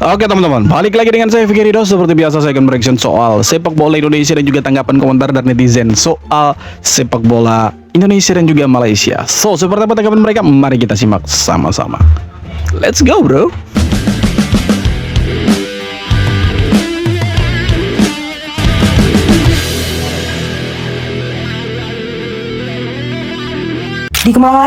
Oke teman-teman, balik lagi dengan saya Fikri Ridho. Seperti biasa saya akan mereaction soal sepak bola Indonesia dan juga tanggapan komentar dari netizen soal sepak bola Indonesia dan juga Malaysia. So, seperti apa tanggapan mereka? Mari kita simak sama-sama. Let's go bro.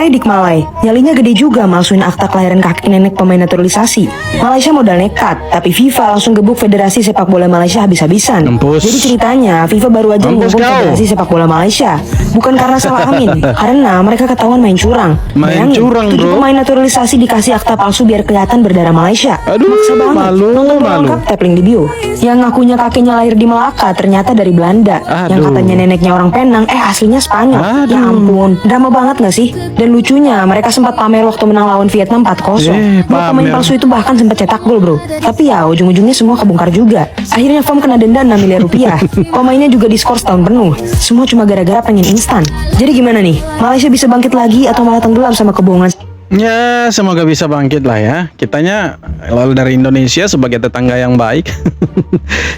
Dikmalai, nyalinya gede juga masukin akta kelahiran kakek nenek pemain naturalisasi. Malaysia modal nekat, tapi FIFA langsung gebuk Federasi Sepak Bola Malaysia habis-habisan. Jadi ceritanya, FIFA baru aja menghukum Federasi Sepak Bola Malaysia. Bukan karena salah amin, karena mereka ketahuan main curang. Bayangin, 7 pemain naturalisasi dikasih akta palsu biar kelihatan berdarah Malaysia. Maksa banget. Nonton lengkap tap link di bio. Yang ngakunya kakeknya lahir di Melaka ternyata dari Belanda. Yang katanya neneknya orang Penang, aslinya Spanyol. Ya ampun, drama banget gak sih? Dan lucunya, mereka sempat pamer waktu menang lawan Vietnam 4-0. Pemain palsu itu bahkan sempat cetak gol bro. Tapi ya ujung-ujungnya semua kebongkar juga. Akhirnya FOM kena denda 6 miliar rupiah. Pemainnya juga diskor setahun penuh. Semua cuma gara-gara pengen instan. Jadi gimana nih? Malaysia bisa bangkit lagi atau malah tenggelam sama kebohongan? Ya, semoga bisa bangkit lah ya. Kitanya lalu dari Indonesia sebagai tetangga yang baik.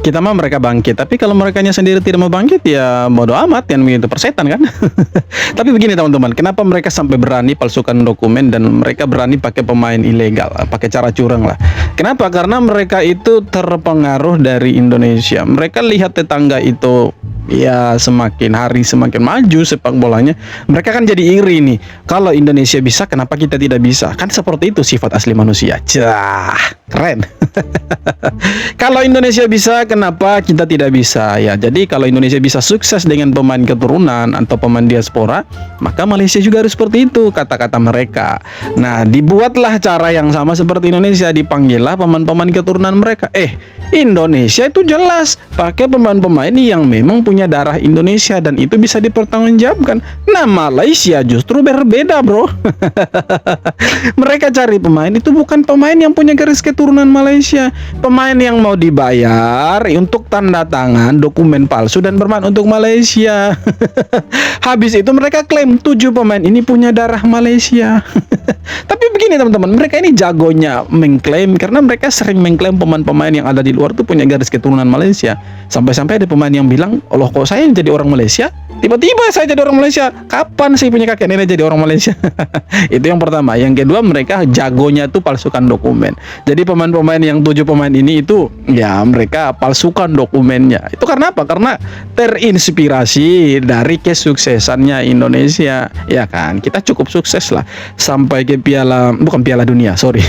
Kita mah mereka bangkit. Tapi kalau merekanya sendiri tidak mau bangkit, ya bodo amat, yang begitu persetan kan. Tapi begini teman-teman, kenapa mereka sampai berani palsukan dokumen dan mereka berani pakai pemain ilegal, pakai cara curang lah. Kenapa? Karena mereka itu terpengaruh dari Indonesia. Mereka lihat tetangga itu ya semakin hari semakin maju sepak bolanya, mereka kan jadi iri nih. Kalau Indonesia bisa, kenapa kita tidak bisa? Kan seperti itu sifat asli manusia. Cah, keren. Kalau Indonesia bisa, kenapa kita tidak bisa? Ya, jadi kalau Indonesia bisa sukses dengan pemain keturunan atau pemain diaspora, maka Malaysia juga harus seperti itu, kata-kata mereka. Nah, dibuatlah cara yang sama seperti Indonesia, dipanggillah pemain-pemain keturunan mereka. Indonesia itu jelas pakai pemain-pemain yang memang punya darah Indonesia dan itu bisa dipertanggungjawabkan. Nah, Malaysia justru berbeda, bro. Mereka cari pemain itu bukan pemain yang punya garis keturunan Malaysia, pemain yang mau dibayar untuk tanda tangan dokumen palsu dan bermain untuk Malaysia. Habis itu mereka klaim 7 pemain ini punya darah Malaysia. Tapi begini teman-teman, mereka ini jagonya mengklaim karena mereka sering mengklaim pemain-pemain yang ada di luar tuh punya garis keturunan Malaysia. Sampai-sampai ada pemain yang bilang, "Allah, kok saya jadi orang Malaysia? Tiba-tiba saya jadi orang Malaysia. Kapan sih punya kakek nenek jadi orang Malaysia?" Itu yang pertama. Yang kedua, mereka jagonya tuh palsukan dokumen. Jadi pemain-pemain yang 7 pemain ini itu ya mereka palsukan dokumennya. Itu karena apa? Karena terinspirasi dari kesuksesannya Indonesia. Ya kan? Kita cukup sukses lah sampai ke bukan Piala Dunia, sorry.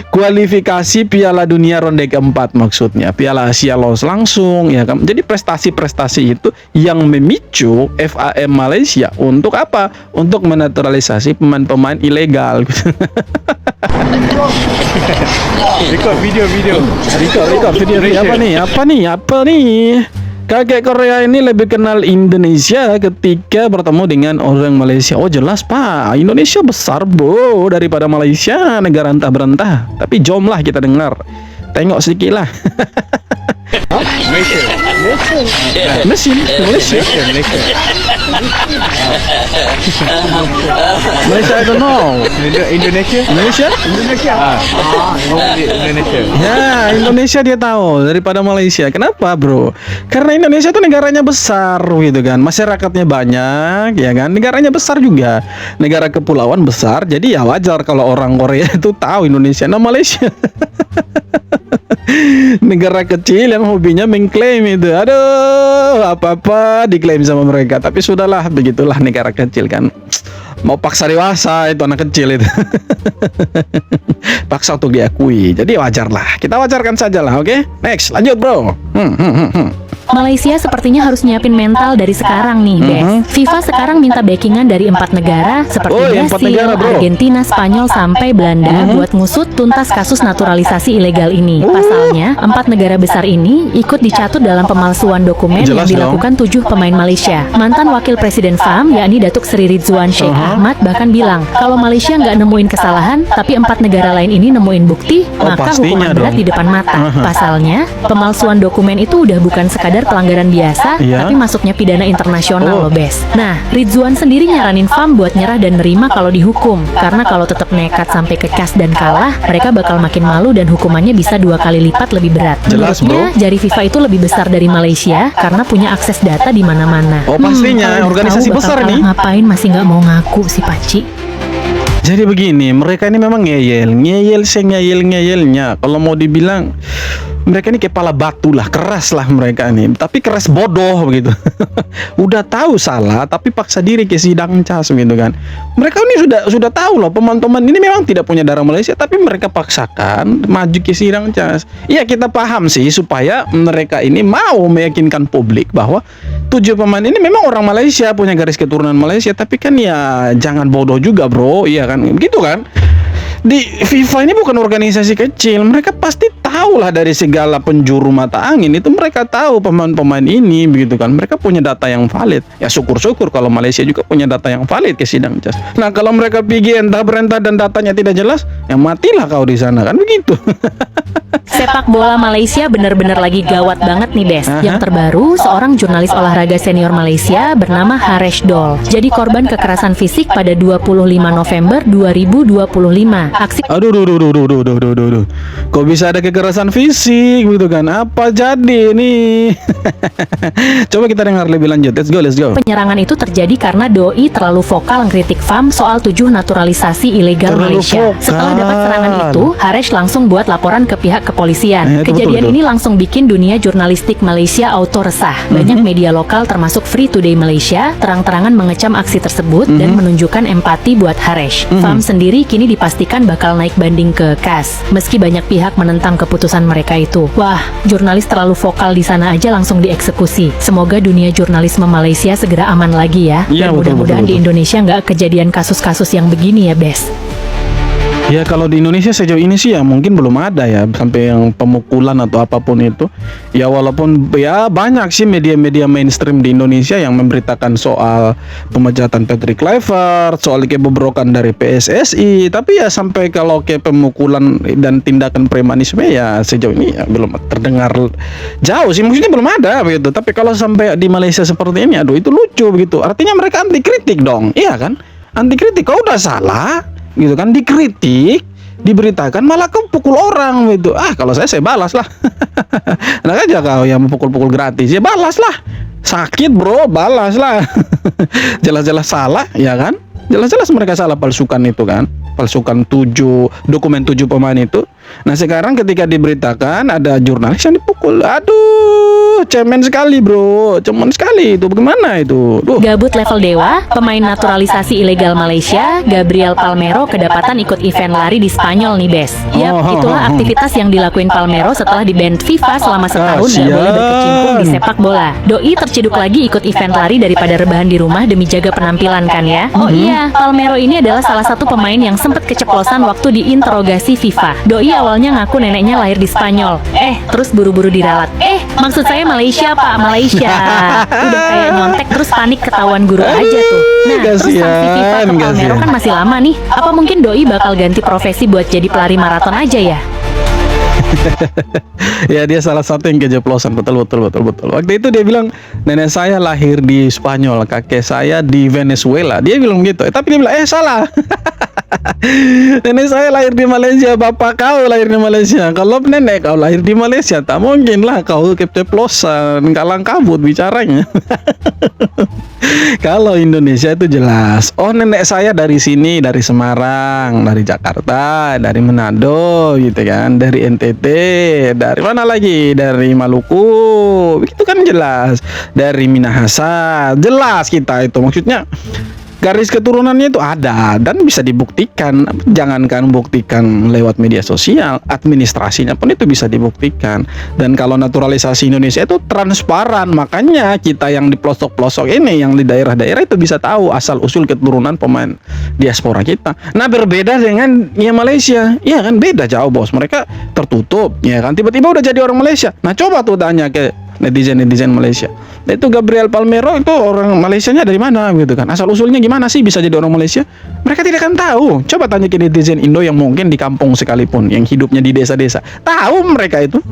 Kualifikasi Piala Dunia ronde keempat maksudnya. Piala Asia lolos langsung ya kan. Jadi prestasi-prestasi itu yang memicu FAM Malaysia untuk apa? Untuk menaturalisasi pemain-pemain ilegal. Record video. Record video apa nih? Kakek Korea ini lebih kenal Indonesia ketika bertemu dengan orang Malaysia. Oh jelas pak, Indonesia besar bro daripada Malaysia, negara entah berentah. Tapi jom lah kita dengar, tengok sedikit lah. Malaysia, I don't know. Indonesia. Ya, Indonesia dia tahu daripada Malaysia. Kenapa, bro? Karena Indonesia tuh negaranya besar gitu kan. Masyarakatnya banyak, ya kan? Negaranya besar juga. Negara kepulauan besar. Jadi ya wajar kalau orang Korea itu tahu Indonesia. Nah, Malaysia negara kecil yang hobinya mengklaim itu. Aduh, apa-apa diklaim sama mereka. Tapi sudahlah, begitulah negara kecil kan. Mau paksa dewasa itu anak kecil itu. Paksa untuk diakui. Jadi wajar lah. Kita wajarkan saja lah, oke? Next, lanjut bro. Malaysia sepertinya harus nyiapin mental dari sekarang nih, Bes. FIFA sekarang minta backingan dari 4 negara seperti Brasil, Argentina, Spanyol, sampai Belanda buat ngusut tuntas kasus naturalisasi ilegal ini. Pasalnya, 4 negara besar ini ikut dicatut dalam pemalsuan dokumen yang dilakukan 7 pemain Malaysia. Mantan Wakil Presiden FAM, yakni Datuk Seri Ridzuan Sheikh Ahmad, bahkan bilang kalau Malaysia nggak nemuin kesalahan, tapi 4 negara lain ini nemuin bukti, maka hukuman berat di depan mata. Pasalnya, pemalsuan dokumen itu udah bukan sekali sekadar pelanggaran biasa, Iya. tapi masuknya pidana internasional Oh. loh, Bes. Nah, Ridzuan sendiri nyaranin Fam buat nyerah dan nerima kalau dihukum. Karena kalau tetap nekat sampai ke kas dan kalah, mereka bakal makin malu dan hukumannya bisa 2 kali lipat lebih berat. Jelas, Menurutnya, bro. jari FIFA itu lebih besar dari Malaysia karena punya akses data di mana-mana. Oh, pastinya, kalau udah organisasi tahu besar bakal nih. kalah ngapain masih nggak mau ngaku si Paci? Jadi begini, mereka ini memang ngeyel-ngeyelnya. Kalau mau dibilang, mereka ini kepala batu lah, keras lah mereka ini. Tapi keras bodoh begitu. Udah tahu salah, tapi paksa diri ke sidang cas gitu kan. Mereka ini sudah tahu loh, teman-teman ini memang tidak punya darah Malaysia, tapi mereka paksakan maju ke sidang cas. Iya, kita paham sih supaya mereka ini mau meyakinkan publik bahwa 7 pemain ini memang orang Malaysia, punya garis keturunan Malaysia, tapi kan ya jangan bodoh juga, bro. Iya kan, gitu kan. Di FIFA ini bukan organisasi kecil, mereka pasti tahu lah dari segala penjuru mata angin itu, mereka tahu pemain-pemain ini begitu kan. Mereka punya data yang valid. Ya syukur-syukur kalau Malaysia juga punya data yang valid ke sidang cas. Nah, kalau mereka pergi entah berentah dan datanya tidak jelas, ya matilah kau di sana kan begitu. Sepak bola Malaysia benar-benar lagi gawat banget nih, Bes. Yang terbaru, seorang jurnalis olahraga senior Malaysia bernama Haresh Dol jadi korban kekerasan fisik pada 25 November 2025. Aksi Aduh. Kok bisa ada kekerasan fisik gitu kan? Apa jadi nih? Coba kita dengar lebih lanjut. Let's go. penyerangan itu terjadi karena Doi terlalu vokal ngkritik FAM soal 7 naturalisasi ilegal Terlalu Malaysia. vokal. Setelah dapat serangan itu, Haresh langsung buat laporan ke pihak kepolisian. Itu Kejadian betul. ini langsung bikin dunia jurnalistik Malaysia auto resah. Banyak media lokal termasuk Free Today Malaysia terang-terangan mengecam aksi tersebut dan menunjukkan empati buat Haresh. FAM sendiri kini dipastikan bakal naik banding ke KAS. Meski banyak pihak menentang keputusan mereka itu. Wah, jurnalis terlalu vokal di sana aja langsung dieksekusi. Semoga dunia jurnalisme Malaysia segera aman lagi ya. Iya, Dan betul, mudah-mudahan betul, di betul. Indonesia nggak kejadian kasus-kasus yang begini ya, Bes. Ya kalau di Indonesia sejauh ini sih ya mungkin belum ada ya sampai yang pemukulan atau apapun itu. Ya walaupun ya banyak sih media-media mainstream di Indonesia yang memberitakan soal pemecatan Patrick Kluivert, soal kebobrokan dari PSSI, tapi ya sampai kalau kayak pemukulan dan tindakan premanisme ya sejauh ini ya belum terdengar jauh sih, maksudnya belum ada begitu. Tapi kalau sampai di Malaysia seperti ini, aduh itu lucu begitu. Artinya mereka anti kritik dong, iya kan? Anti kritik, kau udah salah gitu kan, dikritik, diberitakan malah kau pukul orang gitu. Kalau saya balas lah. Enak aja kau yang pukul-pukul gratis, ya balas lah. Sakit bro, balas lah. Jelas-jelas salah, ya kan? Jelas-jelas mereka salah palsukan itu kan, palsukan dokumen 7 pemain itu. Nah sekarang ketika diberitakan ada jurnalis yang dipukul, aduh cemen sekali bro, cemen sekali itu, bagaimana itu? Duh. Gabut level dewa, pemain naturalisasi ilegal Malaysia, Gabriel Palmero kedapatan ikut event lari di Spanyol nih, Bes. Yap, itulah aktivitas yang dilakuin Palmero setelah di-ban FIFA selama setahun nggak boleh berkecimpung di sepak bola. Doi terciduk lagi ikut event lari daripada rebahan di rumah demi jaga penampilan kan ya. Oh iya, Palmero ini adalah salah satu pemain yang sempat keceplosan waktu diinterogasi FIFA. Doi awalnya ngaku neneknya lahir di Spanyol. Terus buru-buru diralat. Maksud saya Malaysia, Pak, Malaysia. Udah kayak nyontek terus panik ketahuan guru aja tuh. Nah, terus sanksi FIFA ke Palmero kan masih lama nih. Apa mungkin Doi bakal ganti profesi buat jadi pelari maraton aja ya? Ya dia salah satu yang kejeplosan, betul. Waktu itu dia bilang nenek saya lahir di Spanyol, kakek saya di Venezuela. Dia bilang gitu. Tapi dia bilang salah. Nenek saya lahir di Malaysia, bapak kau lahir di Malaysia. Kalau nenek kau lahir di Malaysia, tak mungkin lah kau keceplosan, kalang kabut bicaranya. Kalau Indonesia itu jelas. Oh nenek saya dari sini, dari Semarang, dari Jakarta, dari Manado, gitu kan, dari NTT, dari mana lagi, dari Maluku, begitu kan jelas. Dari Minahasa, jelas kita itu maksudnya. Garis keturunannya itu ada dan bisa dibuktikan. Jangankan buktikan lewat media sosial, administrasinya pun itu bisa dibuktikan. Dan kalau naturalisasi Indonesia itu transparan, makanya kita yang di pelosok-pelosok ini, yang di daerah-daerah itu bisa tahu asal usul keturunan pemain diaspora kita. Nah berbeda dengan ya Malaysia, ya kan beda jauh bos. Mereka tertutup, ya kan tiba-tiba udah jadi orang Malaysia. Nah coba tuh tanya ke netizen Malaysia. Nah, itu Gabriel Palmero itu orang Malaysianya dari mana gitu kan? Asal usulnya gimana sih bisa jadi orang Malaysia? Mereka tidak akan tahu. Coba tanya ke netizen Indo yang mungkin di kampung sekalipun, yang hidupnya di desa-desa. Tahu mereka itu.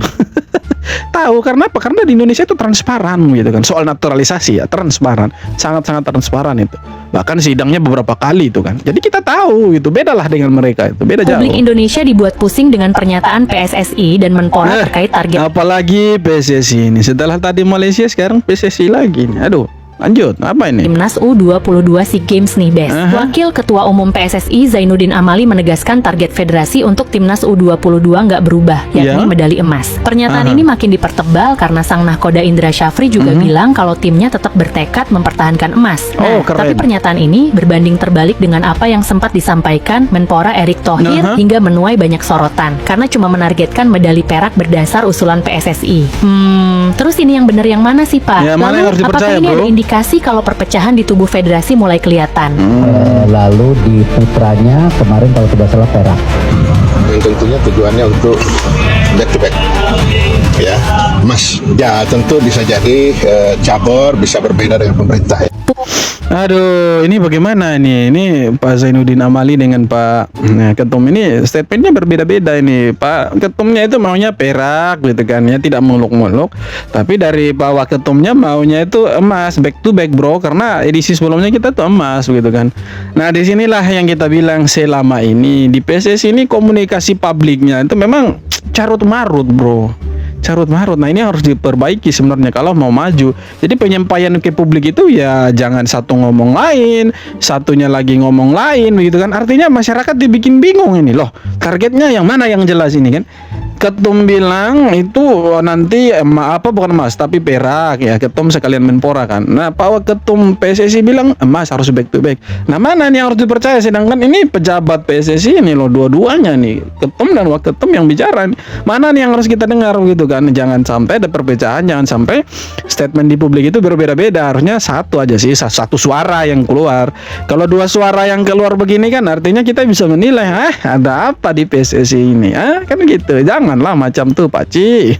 Tahu karena apa? Karena di Indonesia itu transparan gitu kan. Soal naturalisasi ya transparan, sangat-sangat transparan itu. Bahkan sidangnya beberapa kali itu kan. Jadi kita tahu gitu. Bedalah dengan mereka itu. Beda jauh. Publik Indonesia dibuat pusing dengan pernyataan PSSI dan Menpora terkait target. Apalagi PSSI ini. Setelah tadi Malaysia sekarang PSSI lagi nih. Aduh. Lanjut, apa ini? Timnas U22 SEA Games nih, Bes. Wakil Ketua Umum PSSI Zainuddin Amali menegaskan target federasi untuk Timnas U22 nggak berubah, yakni medali emas. Pernyataan ini makin dipertebal karena sang nahkoda Indra Syafri juga bilang kalau timnya tetap bertekad mempertahankan emas. Nah, tapi pernyataan ini berbanding terbalik dengan apa yang sempat disampaikan Menpora Erick Thohir hingga menuai banyak sorotan karena cuma menargetkan medali perak berdasar usulan PSSI. Terus ini yang benar yang mana sih, Pak? Ya, mana yang harus dipercaya, apakah ini bro? ada indikasi kalau perpecahan di tubuh federasi mulai kelihatan? Lalu di putranya kemarin kalau tidak salah perak. Tentunya tujuannya untuk back to back, ya, emas. Ya tentu bisa jadi cabur bisa berbeda dengan pemerintah. Ya. Aduh, ini bagaimana ini? Ini Pak Zainuddin Amali dengan Pak Ketum ini statementnya berbeda-beda ini. Pak Ketumnya itu maunya perak gitu kan ya, tidak muluk-muluk. Tapi dari Pak Waketumnya maunya itu emas, back to back bro, karena edisi sebelumnya kita tuh emas gitu kan. Nah disinilah yang kita bilang selama ini di PSSI ini komunikasi publiknya itu memang carut marut bro. Carut marut. Nah ini harus diperbaiki sebenarnya kalau mau maju. Jadi penyampaian ke publik itu ya jangan satu ngomong lain, satunya lagi ngomong lain begitu kan. Artinya masyarakat dibikin bingung ini loh. Targetnya yang mana yang jelas ini kan. Ketum bilang itu nanti bukan emas tapi perak ya, Ketum sekalian Menpora kan. Nah Pak Ketum PSSI bilang emas harus back to back. Nah mana nih yang harus dipercaya, sedangkan ini pejabat PSSI ini loh dua-duanya nih, Ketum dan Waketum yang bicara nih. Mana nih yang harus kita dengar gitu kan. Jangan sampai ada perpecahan, jangan sampai statement di publik itu berbeda-beda. Harusnya satu aja sih, satu suara yang keluar. Kalau dua suara yang keluar begini kan artinya kita bisa menilai ada apa di PSSI ini kan gitu. Janganlah macam tuh Pak Ci.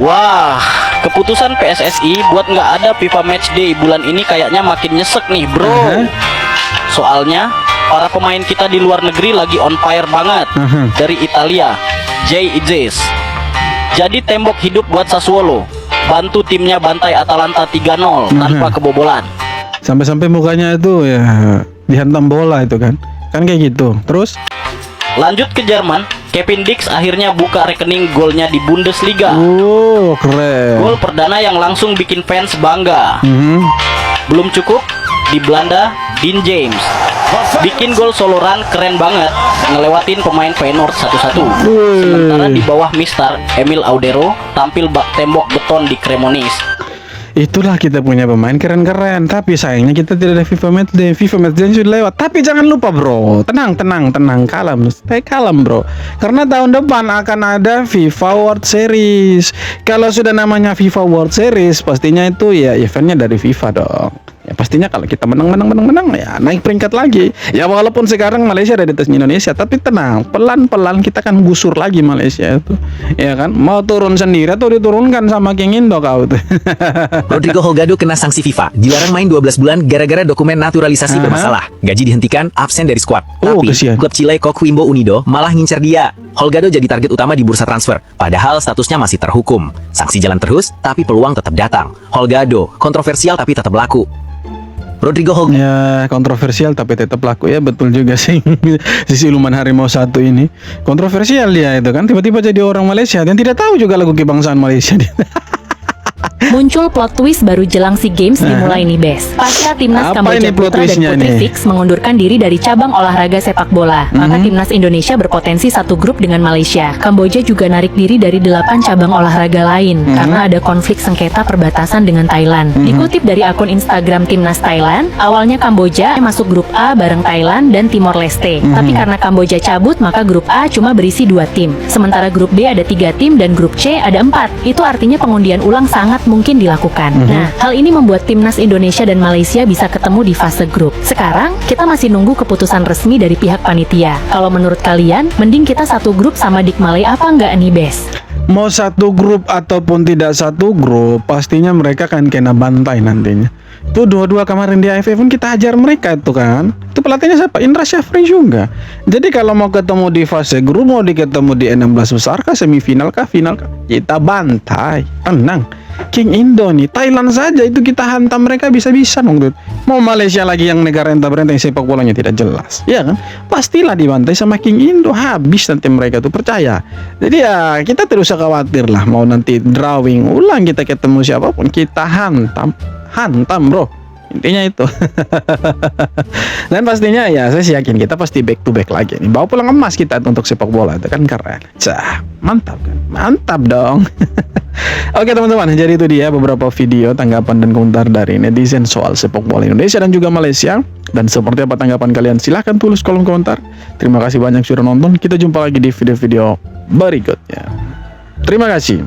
Wah, keputusan PSSI buat nggak ada FIFA Matchday bulan ini kayaknya makin nyesek nih bro. Soalnya para pemain kita di luar negeri lagi on fire banget. Dari Italia, Jay Ijes jadi tembok hidup buat Sassuolo, bantu timnya bantai Atalanta 3-0 tanpa kebobolan. Sampai-sampai mukanya itu ya dihantam bola itu kan kayak gitu. Terus lanjut ke Jerman, Kevin Dix akhirnya buka rekening golnya di Bundesliga. Keren. Gol perdana yang langsung bikin fans bangga. Belum cukup, di Belanda, Dean James bikin gol solo run keren banget, ngelewatin pemain Feyenoord 1-1. Sementara di bawah Mister Emil Audero tampil bak tembok beton di Cremonese. Itulah kita punya pemain keren-keren, tapi sayangnya kita tidak ada FIFA Matchday. FIFA Matchday sudah lewat. Tapi jangan lupa bro, tenang, kalem, stay kalem bro. Karena tahun depan akan ada FIFA World Series. Kalau sudah namanya FIFA World Series, pastinya itu ya eventnya dari FIFA dong. Ya pastinya kalau kita menang ya naik peringkat lagi. Ya walaupun sekarang Malaysia ada di atas Indonesia, tapi tenang, pelan-pelan kita kan gusur lagi Malaysia itu. Ya kan, mau turun sendiri atau diturunkan sama King Indo kau tuh. Rodrigo Holgado kena sanksi FIFA, dilarang main 12 bulan gara-gara dokumen naturalisasi bermasalah. Gaji dihentikan, absen dari skuad. Tapi klub Chile Coquimbo Unido malah ngincer dia. Holgado jadi target utama di bursa transfer, padahal statusnya masih terhukum. Sanksi jalan terus, tapi peluang tetap datang. Holgado kontroversial tapi tetap laku. Rodrigo Holgado ya kontroversial tapi tetap laku ya, betul juga sih. Si siluman harimau satu ini kontroversial dia itu kan, tiba-tiba jadi orang Malaysia dan tidak tahu juga lagu kebangsaan Malaysia dia. Muncul plot twist baru jelang SEA Games dimulai nih Bes. Pasca Timnas Kamboja Putra dan Putri fix mengundurkan diri dari cabang olahraga sepak bola, maka Timnas Indonesia berpotensi satu grup dengan Malaysia. Kamboja juga narik diri dari 8 cabang olahraga lain karena ada konflik sengketa perbatasan dengan Thailand. Dikutip dari akun Instagram Timnas Thailand, awalnya Kamboja masuk grup A bareng Thailand dan Timor Leste. Tapi karena Kamboja cabut, maka grup A cuma berisi 2 tim. Sementara grup B ada 3 tim dan grup C ada 4. Itu artinya pengundian ulang sangat mungkin dilakukan. Nah, hal ini membuat Timnas Indonesia dan Malaysia bisa ketemu di fase grup. Sekarang, kita masih nunggu keputusan resmi dari pihak panitia. Kalau menurut kalian, mending kita satu grup sama Dikmalay apa enggak nih, Bes? Mau satu grup ataupun tidak satu grup, pastinya mereka akan kena bantai nantinya. Itu dua-dua kemarin di AFF pun kita hajar mereka itu kan. Itu pelatihnya siapa? Indra Syafri juga. Jadi kalau mau ketemu di fase grup, mau ketemu di 16 besar kah, semifinal kah, final kah, kita bantai. Tenang. King Indo nih, Thailand saja itu kita hantam mereka bisa-bisa dong. Mau Malaysia lagi yang negara entah-berentah yang sepak bolanya tidak jelas, ya kan? Pastilah dibantai sama King Indo, habis nanti mereka tuh, percaya. Jadi ya kita tidak usah khawatir lah, mau nanti drawing ulang kita ketemu siapapun kita hantam bro. Intinya itu. Dan pastinya ya saya yakin kita pasti back to back lagi nih. Bawa pulang emas kita untuk sepak bola itu kan keren. Cah, mantap kan? Mantap dong. Oke teman-teman, jadi itu dia beberapa video tanggapan dan komentar dari netizen soal sepak bola Indonesia dan juga Malaysia. Dan seperti apa tanggapan kalian? Silahkan tulis kolom komentar. Terima kasih banyak sudah nonton. Kita jumpa lagi di video-video berikutnya. Terima kasih.